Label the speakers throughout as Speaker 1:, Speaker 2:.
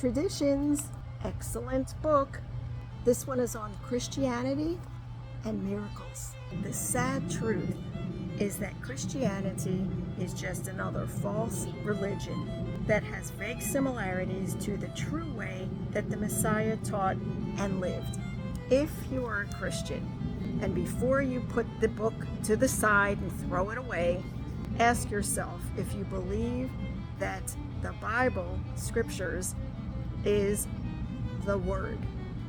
Speaker 1: Traditions. Excellent book. This one is on Christianity and miracles. The sad truth is that Christianity is just another false religion that has vague similarities to the true way that the Messiah taught and lived. If you are a Christian, and before you put the book to the side and throw it away, ask yourself if you believe that the Bible, scriptures, is the Word.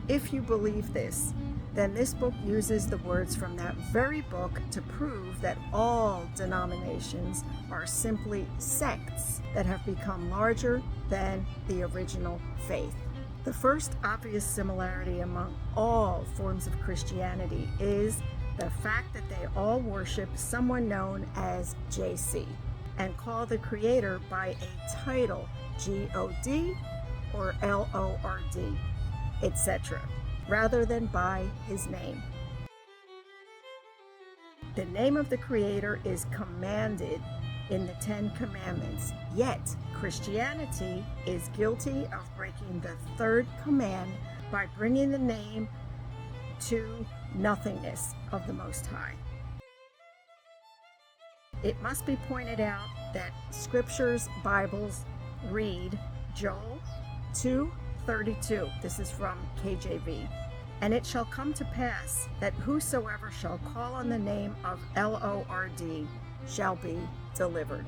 Speaker 1: If you believe this, then this book uses the words from that very book to prove that all denominations are simply sects that have become larger than the original faith. The first obvious similarity among all forms of Christianity is the fact that they all worship someone known as JC and call the Creator by a title, God or LORD, etc., rather than by his name. The name of the Creator is commanded in the Ten Commandments, yet Christianity is guilty of breaking the third command by bringing the name to nothingness of the Most High. It must be pointed out that scriptures, Bibles, read Joel 2:32. This is from KJV. And it shall come to pass that whosoever shall call on the name of LORD shall be delivered.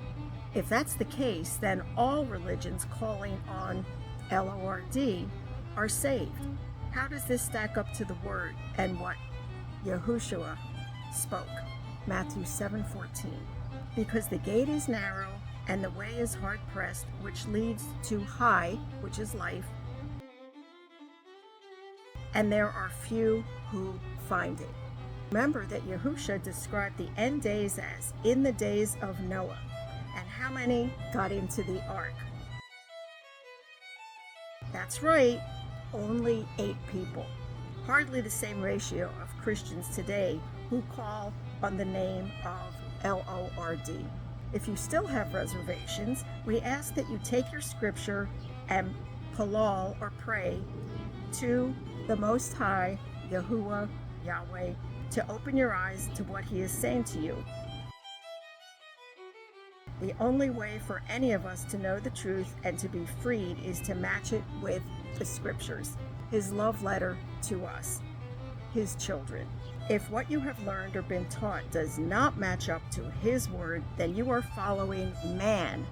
Speaker 1: If that's the case, then all religions calling on LORD are saved. How does this stack up to the word and what Yahushua spoke? Matthew 7:14. Because the gate is narrow and the way is hard pressed, which leads to high, which is life, and there are few who find it. Remember that Yahusha described the end days as in the days of Noah. And how many got into the ark? That's right, only 8 people. Hardly the same ratio of Christians today who call on the name of LORD. If you still have reservations, we ask that you take your scripture and palal or pray to the Most High, Yahuah, Yahweh, to open your eyes to what he is saying to you. The only way for any of us to know the truth and to be freed is to match it with the scriptures, his love letter to us, his children. If what you have learned or been taught does not match up to his word, then you are following man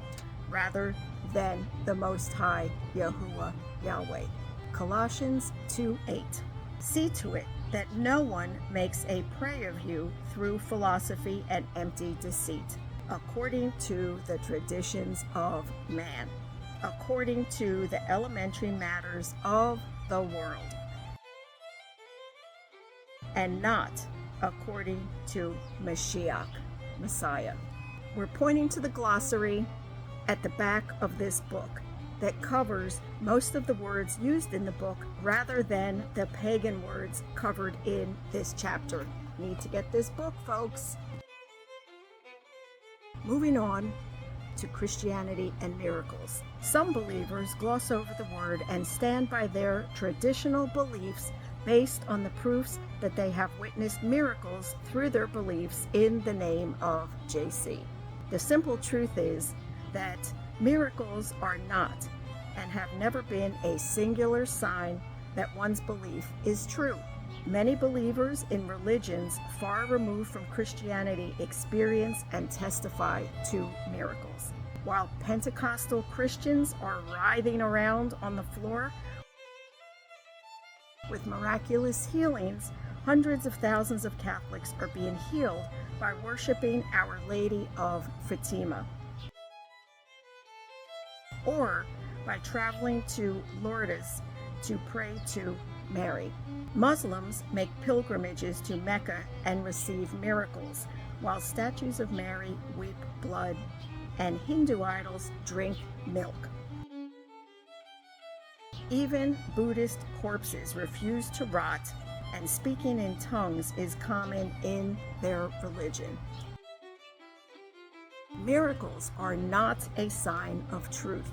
Speaker 1: rather than the Most High, Yahuah, Yahweh. Colossians 2:8. See to it that no one makes a prey of you through philosophy and empty deceit, according to the traditions of man, according to the elementary matters of the world, and not according to Mashiach, Messiah. We're pointing to the glossary at the back of this book that covers most of the words used in the book rather than the pagan words covered in this chapter. Need to get this book, folks. Moving on to Christianity and miracles. Some believers gloss over the word and stand by their traditional beliefs based on the proofs that they have witnessed miracles through their beliefs in the name of JC. The simple truth is that miracles are not and have never been a singular sign that one's belief is true. Many believers in religions far removed from Christianity experience and testify to miracles. While Pentecostal Christians are writhing around on the floor with miraculous healings, hundreds of thousands of Catholics are being healed by worshiping Our Lady of Fatima, or by traveling to Lourdes to pray to Mary. Muslims make pilgrimages to Mecca and receive miracles, while statues of Mary weep blood and Hindu idols drink milk. Even Buddhist corpses refuse to rot, and speaking in tongues is common in their religion. Miracles are not a sign of truth.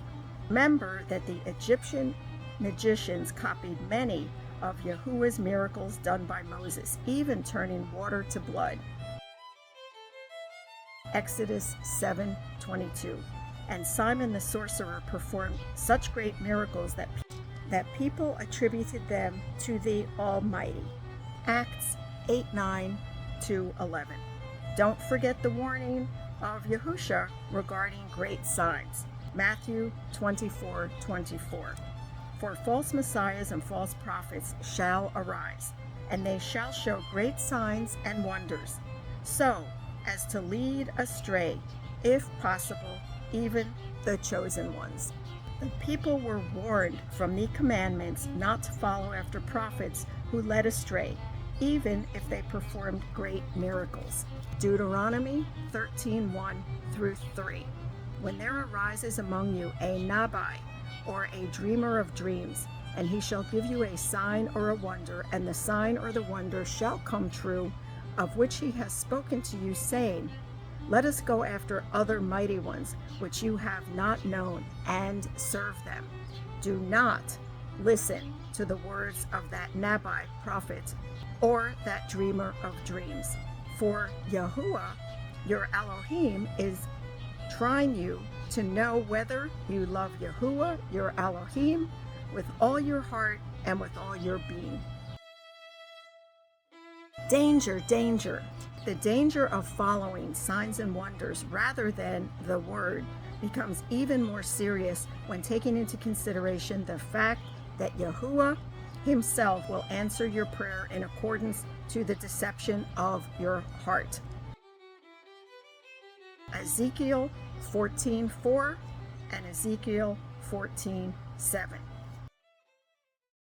Speaker 1: Remember that the Egyptian magicians copied many of Yahuah's miracles done by Moses, even turning water to blood. Exodus 7:22. And Simon the sorcerer performed such great miracles that people attributed them to the Almighty. Acts 8:9-11. Don't forget the warning of Yahusha regarding great signs. Matthew 24:24. For false messiahs and false prophets shall arise, and they shall show great signs and wonders, so as to lead astray, if possible, even the chosen ones. The people were warned from the commandments not to follow after prophets who led astray, even if they performed great miracles. Deuteronomy 13:1-3. When there arises among you a Nabai, or a dreamer of dreams, and he shall give you a sign or a wonder, and the sign or the wonder shall come true, of which he has spoken to you, saying, let us go after other mighty ones, which you have not known, and serve them. Do not listen to the words of that Nabai prophet, or that dreamer of dreams. For Yahuah, your Elohim, is trying you to know whether you love Yahuah, your Elohim, with all your heart and with all your being. Danger, danger. The danger of following signs and wonders rather than the word becomes even more serious when taking into consideration the fact that Yahuah himself will answer your prayer in accordance to the deception of your heart. Ezekiel 14:4 and Ezekiel 14:7.